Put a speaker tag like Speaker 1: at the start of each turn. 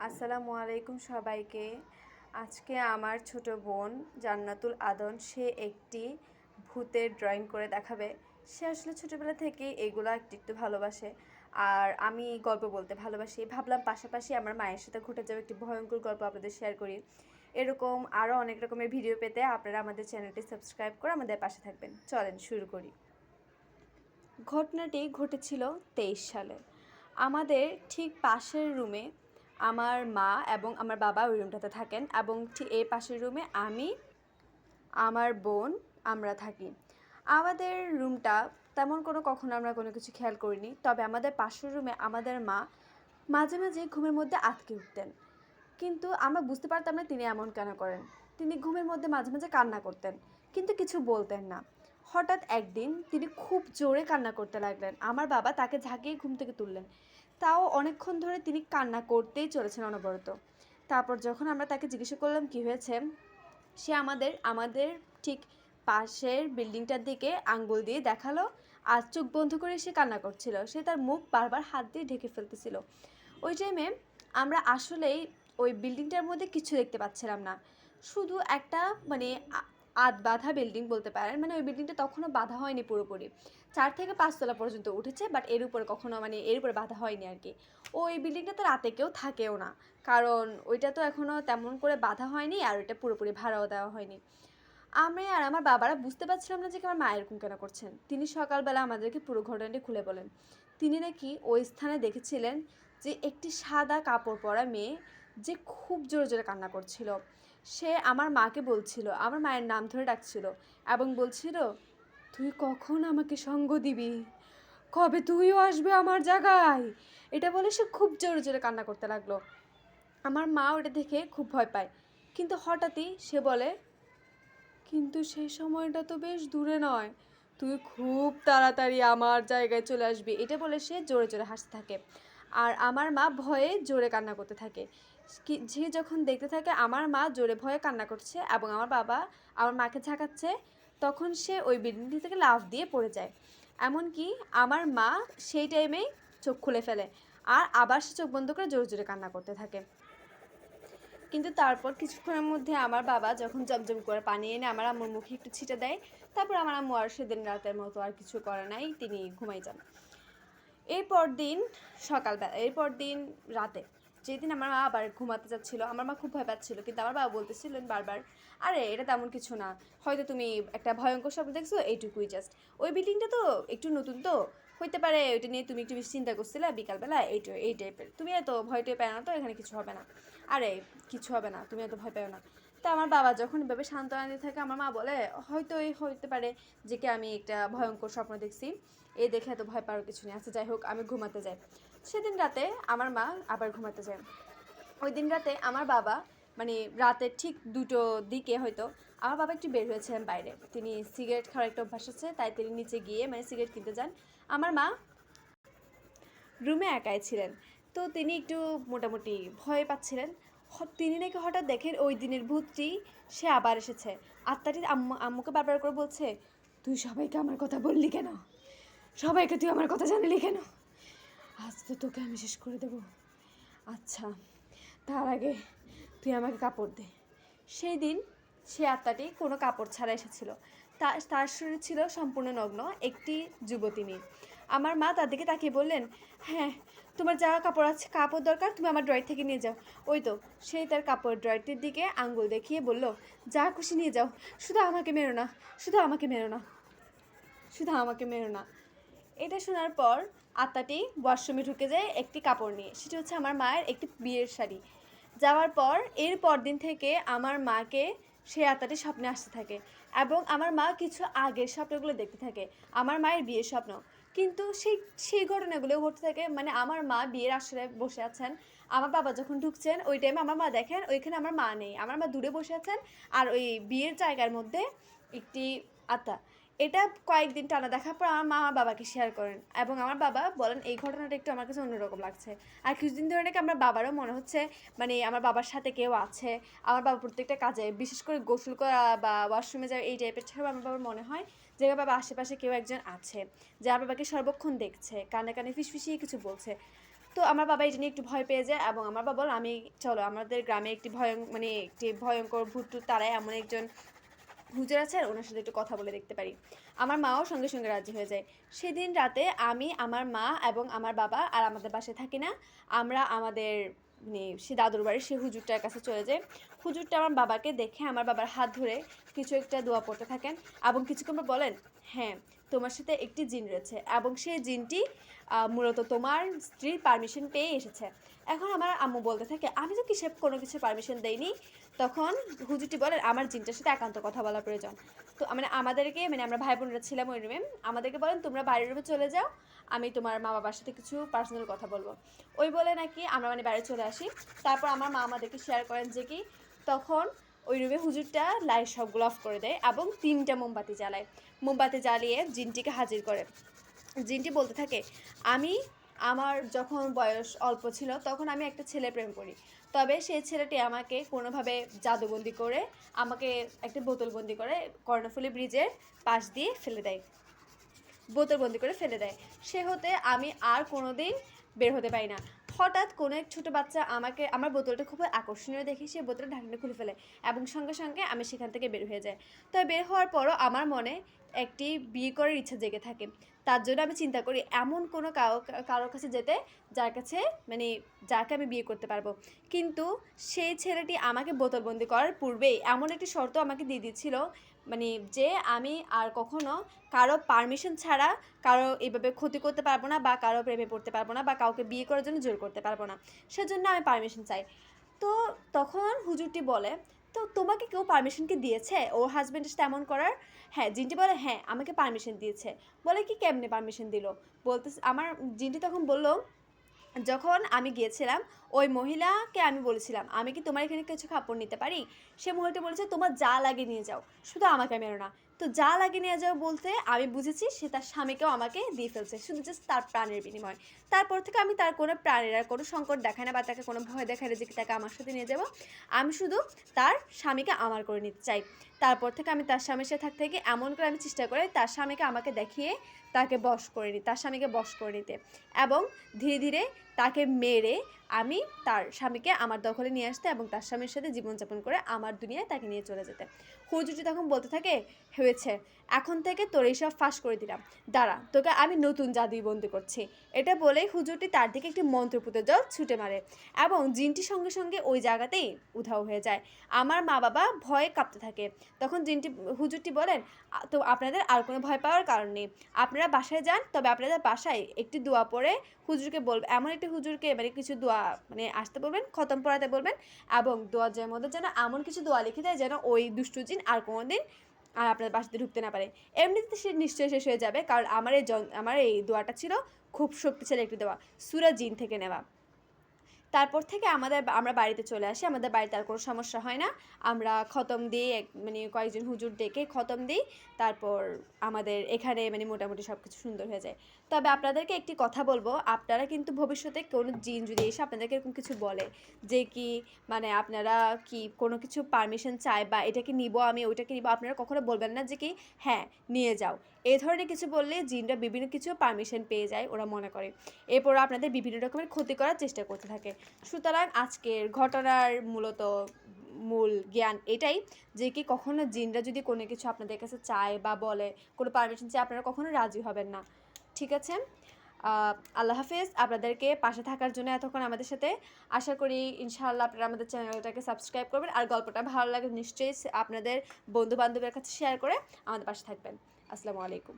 Speaker 1: আসসালামু আলাইকুম সবাইকে। আজকে আমার ছোট বোন জান্নাতুল আদন সে একটি ভূতের ড্রয়িং করে দেখাবে। সে আসলে ছোটোবেলা থেকে এগুলো একটু একটু ভালোবাসে, আর আমি গল্প বলতে ভালোবাসি। ভাবলাম পাশাপাশি আমার মায়ের সাথে ঘটে যাওয়া একটি ভয়ঙ্কর গল্প আপনাদের শেয়ার করি। এরকম আরও অনেক রকমের ভিডিও পেতে আপনারা আমাদের চ্যানেলটি সাবস্ক্রাইব করে আমাদের পাশে থাকবেন। চলেন শুরু করি। ঘটনাটি ঘটেছিল 23 সালে। আমাদের ঠিক পাশের রুমে আমার মা এবং আমার বাবা ওই রুমটাতে থাকেন, এবং ঠিক এই পাশের রুমে আমি, আমার বোন, আমরা থাকি। আমাদের রুমটা তেমন কখনো আমরা কোনো কিছু খেয়াল করিনি, তবে আমাদের পাশের রুমে আমাদের মা মাঝে মাঝে ঘুমের মধ্যে আটকে উঠতেন। কিন্তু আমরা বুঝতে পারতাম না তিনি এমন কেন করেন। তিনি ঘুমের মধ্যে মাঝে মাঝে কান্না করতেন, কিন্তু কিছু বলতেন না। হঠাৎ একদিন তিনি খুব জোরে কান্না করতে লাগলেন। আমার বাবা তাকে ঝাঁকিয়ে ঘুম থেকে তুললেন। তাও অনেকক্ষণ ধরে তিনি কান্না করতেই চলেছেন অনবরত। তারপর যখন আমরা তাকে জিজ্ঞাসা করলাম কী হয়েছে, সে আমাদের ঠিক পাশের বিল্ডিংটার দিকে আঙ্গুল দিয়ে দেখালো, আর চোখ বন্ধ করে সে কান্না করছিল। সে তার মুখ বারবার হাত দিয়ে ঢেকে ফেলতেছিল। ওই টাইমে আমরা আসলেই ওই বিল্ডিংটার মধ্যে কিছু দেখতে পাচ্ছিলাম না। শুধু একটা মানে আধ বাঁধা বিল্ডিং বলতে পারেন, মানে ওই বিল্ডিংটা তখনও বাঁধা হয়নি পুরোপুরি। 4 থেকে 5 তলা পর্যন্ত উঠেছে, বাট এর উপরে কখনো এর উপরে বাঁধা হয়নি আর কি। ওই বিল্ডিংটা তো রাতে কেউ থাকেও না, কারণ ওইটা তো এখনও তেমন করে বাঁধা হয়নি, আর ওইটা পুরোপুরি ভাড়াও দেওয়া হয়নি। আমি আর আমার বাবারা বুঝতে পারছিলাম না যে আমার মা এরকম কেন করছেন। তিনি সকালবেলা আমাদেরকে পুরো ঘটনাটি খুলে বলেন। তিনি নাকি ওই স্থানে দেখেছিলেন যে একটি সাদা কাপড় পরা মেয়ে যে খুব জোরে জোরে কান্না করছিল। সে আমার মাকে বলছিল, আমার মায়ের নাম ধরে ডাকছিল এবং বলছিল, তুই কখন আমাকে সঙ্গ দিবি, কবে তুইও আসবে আমার জায়গায়। এটা বলে সে খুব জোরে জোরে কান্না করতে লাগলো। আমার মা ওটা দেখে খুব ভয় পায়, কিন্তু হঠাৎই সে বলে, কিন্তু সেই সময়টা তো বেশ দূরে নয়, তুই খুব তাড়াতাড়ি আমার জায়গায় চলে আসবি। এটা বলে সে জোরে জোরে হাসতে থাকে, আর আমার মা ভয়ে জোরে কান্না করতে থাকে। সে যখন দেখতে থাকে আমার মা জোরে ভয়ে কান্না করছে এবং আমার বাবা আমার মাকে ঝাঁকাচ্ছে, তখন সে ওই বিল্ডিংটি থেকে লাফ দিয়ে পড়ে যায়। এমনকি আমার মা সেই টাইমেই চোখ খুলে ফেলে, আর আবার সে চোখ বন্ধ করে জোরে জোরে কান্না করতে থাকে। কিন্তু তারপর কিছুক্ষণের মধ্যে আমার বাবা যখন জমজম করে পানি এনে আমার আম্মুর মুখে একটু ছিটে দেয়, তারপর আমার আম্মু আর সেদিন রাতের মতো আর কিছু করে নাই, তিনি ঘুমাই যান। এরপর দিন রাতে যেদিন আমার মা আবার ঘুমাতে যাচ্ছিল, আমার মা খুব ভয় পাচ্ছিল, কিন্তু আমার বাবা বলতেছিলেন বারবার, আরে এটা তেমন কিছু না, হয়তো তুমি একটা ভয়ঙ্কর স্বপ্ন দেখছো, এইটুকুই জাস্ট। ওই বিল্ডিংটা তো একটু নতুন, তো হইতে পারে ওইটা নিয়ে তুমি একটু বেশি চিন্তা করছিলে বিকালবেলা, এই টাইপের, তুমি এত ভয় টয় পেও না, তো এখানে কিছু হবে না, আরে কিছু হবে না, তুমি এত ভয় পেও না। তো আমার বাবা যখন এভাবে সান্ত্বনা দিতে থাকে, আমার মা বলে, হয়তো হইতে পারে যে কি আমি একটা ভয়ঙ্কর স্বপ্ন দেখছি, এই দেখে এত ভয় পাওয়ার কিছু নেই। আচ্ছা যাই হোক, আমি ঘুমাতে যাই। সেদিন রাতে আমার মা আবার ঘুমাতে যায়। ওই দিন রাতে আমার বাবা রাতের ঠিক 2টোর দিকে হয়তো আমার বাবা একটু বের হয়েছিলেন বাইরে। তিনি সিগারেট খাওয়ার একটা অভ্যাস আছে, তাই তিনি নিচে গিয়ে সিগারেট কিনতে যান। আমার মা রুমে একাই ছিলেন, তো তিনি একটু মোটামুটি ভয় পাচ্ছিলেন। তিনি নাকি হঠাৎ দেখেন ওই দিনের ভূতটি সে আবার এসেছে। আত্মাটি আম্মুকে বারবার করে বলছে, তুই সবাইকে আমার কথা বললি কেন, সবাইকে তুই আমার কথা জানালি কেন, আজ তো তোকে আমি শেষ করে দেব। আচ্ছা, তার আগে তুই আমাকে কাপড় দে। সেই দিন সে আত্মাটি কোনো কাপড় ছাড়া এসেছিল। তার শরীর ছিল সম্পূর্ণ নগ্ন, একটি যুবতী মেয়ে। আমার মা তার দিকে তাকিয়ে বললেন, হ্যাঁ, তোমার যা কাপড় দরকার তুমি আমার ড্রয়ার থেকে নিয়ে যাও। ওই তো, সেই তার কাপড় ড্রয়ারটির দিকে আঙ্গুল দেখিয়ে বলল, যা খুশি নিয়ে যাও, শুধু আমাকে মেরো না, শুধু আমাকে মেরো না, শুধু আমাকে মেরো না। এটা শোনার পর আত্মাটি ওয়াশরুমে ঢুকে যায় একটি কাপড় নিয়ে। সেটা হচ্ছে আমার মায়ের একটি বিয়ের শাড়ি। যাওয়ার পর এর পরদিন থেকে আমার মাকে সেই আত্মাটি স্বপ্নে আসতে থাকে, এবং আমার মা কিছু আগের স্বপ্নগুলো দেখতে থাকে, আমার মায়ের বিয়ের স্বপ্ন। কিন্তু সেই ঘটনাগুলো ঘটতে থাকে, আমার মা বিয়ের আসরে বসে আছেন, আমার বাবা যখন ঢুকছেন ওই টাইমে আমার মা দেখেন ওইখানে আমার মা নেই, আমার মা দূরে বসে আছেন, আর ওই বিয়ের জায়গার মধ্যে একটি আত্মা। এটা কয়েকদিন টানা দেখার পর আমার মা বাবাকে শেয়ার করেন, এবং আমার বাবা বলেন এই ঘটনাটা একটু আমার কাছে অন্যরকম লাগছে। আর কিছুদিন ধরে নাকি আমার বাবারও মনে হচ্ছে আমার বাবার সাথে কেউ আছে। আমার বাবা প্রত্যেকটা কাজে, বিশেষ করে গোসল করা বা ওয়াশরুমে যাওয়া, এই টাইপের ছাড়াও আমার বাবার মনে হয় যে আমার বাবা আশেপাশে কেউ একজন আছে, যে আমার বাবাকে সর্বক্ষণ দেখছে, কানে কানে ফিসফিসিয়ে কিছু বলছে। তো আমার বাবা এটা নিয়ে একটু ভয় পেয়ে যায় এবং আমার বাবা বলে আমি চলো আমাদের গ্রামে একটি ভয়ঙ্কর ভূত তারাই এমন একজন হুজুর আছে ওনার সাথে একটু কথা বলে দেখতে পারি। আমার মাও সঙ্গে সঙ্গে রাজি হয়ে যায়। সেদিন রাতে আমি, আমার মা এবং আমার বাবা আর আমাদের বাসায় থাকি না, আমরা আমাদের সে দাদুর বাড়ি সে হুজুরটার কাছে চলে যাই। হুজুরটা আমার বাবাকে দেখে আমার বাবার হাত ধরে কিছু একটা দোয়া পড়তে থাকেন এবং কিছুক্ষণ পর বলেন, হ্যাঁ তোমার সাথে একটি জিন রয়েছে এবং সেই জিনটি মূলত তোমার স্ত্রীর পারমিশন পেয়ে এসেছে। এখন আমার আম্মু বলতে থাকে আমি তো কিসে কোনো কিছু পারমিশন দেইনি। তখন হুজুরটি বলেন আমার জিনটার সাথে একান্ত কথা বলা প্রয়োজন। তো আমাদেরকে আমরা ভাই বোনেরা ছিলাম ওই রুমে, আমাদেরকে বলেন তোমরা বাইরের রুমে চলে যাও, আমি তোমার মা বাবার সাথে কিছু পার্সোনাল কথা বলবো। ওই বলে নাকি আমরা বাইরে চলে আসি। তারপর আমার মা আমাদেরকে শেয়ার করেন যে কি তখন ওই রুমে হুজুরটা লাইট সবগুলো অফ করে দেয় এবং 3টা মোমবাতি জ্বালায়। মোমবাতি জ্বালিয়ে জিনটিকে হাজির করে। জিনটি বলতে থাকে আমি আমার যখন বয়স অল্প ছিল তখন আমি একটা ছেলে প্রেম করি, তবে সেই ছেলেটি আমাকে কোনোভাবে জাদুবন্দি করে আমাকে একটা বোতলবন্দি করে কর্ণফুলী ব্রিজের পাশ দিয়ে ফেলে দেয়, বোতলবন্দি করে ফেলে দেয়। সে হতে আমি আর কোনো দিন বের হতে পারি না। হঠাৎ কোনো এক ছোটো বাচ্চা আমাকে আমার বোতলটা খুব আকর্ষণীয় দেখে সে বোতলের ঢাকনা খুলে ফেলে এবং সঙ্গে সঙ্গে আমি সেখান থেকে বের হয়ে যাই। তবে বের হওয়ার পরও আমার মনে একটি বিয়ে করার ইচ্ছা জেগে থাকে। তার জন্য আমি চিন্তা করি এমন কোনো কারোর কাছে যেতে যার কাছে যাকে আমি বিয়ে করতে পারবো। কিন্তু সেই ছেলেটি আমাকে বোতলবন্দি করার পূর্বেই এমন একটি শর্ত আমাকে দিয়ে দিচ্ছিল, যে আমি আর কখনো কারো পারমিশন ছাড়া কারো এইভাবে ক্ষতি করতে পারবো না বা কারো প্রেমে পড়তে পারবো না বা কাউকে বিয়ে করার জন্য জোর করতে পারবো না। সেজন্য আমি পারমিশন চাই। তো তখন হুজুরটি বলে তো তোমাকে কেউ পারমিশন কি দিয়েছে ওর হাজব্যান্ডের সাথে এমন করার? হ্যাঁ, জিনটি বলে হ্যাঁ আমাকে পারমিশন দিয়েছে। বলে কি কেমনে পারমিশন দিল? বলতে আমার জিনটি তখন বলল যখন আমি গিয়েছিলাম ওই মহিলাকে আমি বলেছিলাম আমি কি তোমার এখানে কিছু কাপড় নিতে পারি? সে মহিলাটি বলেছে তোমার যা লাগে নিয়ে যাও, শুধু আমাকে মেরো না। তো যা লাগে নিয়ে যাও বলতে আমি বুঝেছি সে তার স্বামীকেও আমাকে দিয়ে ফেলছে শুধু জাস্ট তার প্রাণের বিনিময়। তারপর থেকে আমি তার কোনো প্রাণের আর কোনো সংকট দেখাই না বা তাকে কোনো ভয় দেখাই না যে তাকে আমার সাথে নিয়ে যাবো। আমি শুধু তার স্বামীকে আমার করে নিতে চাই। তারপর থেকে আমি তার স্বামীর সাথে থাকতে গিয়ে এমন করে আমি চেষ্টা করি তার স্বামীকে আমাকে দেখিয়ে তাকে বশ করে নিই, তার স্বামীকে বশ করে নিতে এবং ধীরে ধীরে তাকে মেরে আমি তার স্বামীকে আমার দখলে নিয়ে আসতে এবং তার স্বামীর সাথে জীবনযাপন করে আমার দুনিয়ায় তাকে নিয়ে চলে যেতে। হুজুরটি তখন বলতে থাকে হয়েছে, এখন থেকে তোর এইসব ফাঁস করে দিলাম, দাঁড়া তোকে আমি নতুন জাদুই বন্দি করছি। এটা বলেই হুজুরটি তার দিকে একটি মন্ত্রপুত জল ছুটে মারে এবং জিনটি সঙ্গে সঙ্গে ওই জায়গাতেই উধাও হয়ে যায়। আমার মা বাবা ভয়ে কাঁপতে থাকে। তখন হুজুরটি বলেন তো আপনাদের আর কোনো ভয় পাওয়ার কারণ নেই, আপনারা বাসায় যান, তবে আপনাদের বাসায় একটি দোয়া পড়ে হুজুরকে বলবে, এমন একটি হুজুরকে কিছু দোয়া আসতে বলবেন, খতম পড়াতে বলবেন এবং দোয়ার মধ্যে যেন এমন কিছু দোয়া লিখে দেয় যেন ওই দুষ্টু জিন আর কোনো দিন আর আপনার বাসাতে ঢুকতে না পারে। এমনিতে সে নিশ্চয়ই শেষ হয়ে যাবে, কারণ আমার এই দোয়াটা ছিল খুব শক্তিশালী একটি দোয়া, সূরা জিন থেকে নেওয়া। তারপর থেকে আমরা বাড়িতে চলে আসি, আমাদের বাড়িতে আর কোনো সমস্যা হয় না। আমরা খতম দিই কয়েকজন হুজুর ডেকে খতম দিই। তারপর আমাদের এখানে মোটামুটি সব কিছু সুন্দর হয়ে যায়। তবে আপনাদেরকে একটি কথা বলবো, আপনারা কিন্তু ভবিষ্যতে কোনো জিন যদি এসে আপনাদেরকে এরকম কিছু বলে যে কি আপনারা কি কোনো কিছু পারমিশন চায় বা এটাকে নিব আমি ওইটাকে নিব, আপনারা কখনো বলবেন না যে কি হ্যাঁ নিয়ে যাও। এই ধরনের কিছু বললে জিনরা বিভিন্ন কিছু পারমিশন পেয়ে যায় ওরা মনে করে, এরপর আপনাদের বিভিন্ন রকমের ক্ষতি করার চেষ্টা করতে থাকে। সুতরাং আজকের ঘটনার মূল জ্ঞান এটাই যে কি কখনো জিনরা যদি কোনো কিছু আপনাদের কাছে চায় বা বলে কোনো পারমিশন চায় আপনারা কখনো রাজি হবেন না। ঠিক আছে, আল্লাহ হাফেজ। আপনাদেরকে পাশে থাকার জন্য এতক্ষণ আমাদের সাথে, আশা করি ইনশাআল্লাহ আপনারা আমাদের চ্যানেলটাকে সাবস্ক্রাইব করবেন আর গল্পটা ভালো লাগে নিশ্চয়ই আপনাদের বন্ধু বান্ধবের কাছে শেয়ার করে আমাদের পাশে থাকবেন। আসসালামু আলাইকুম।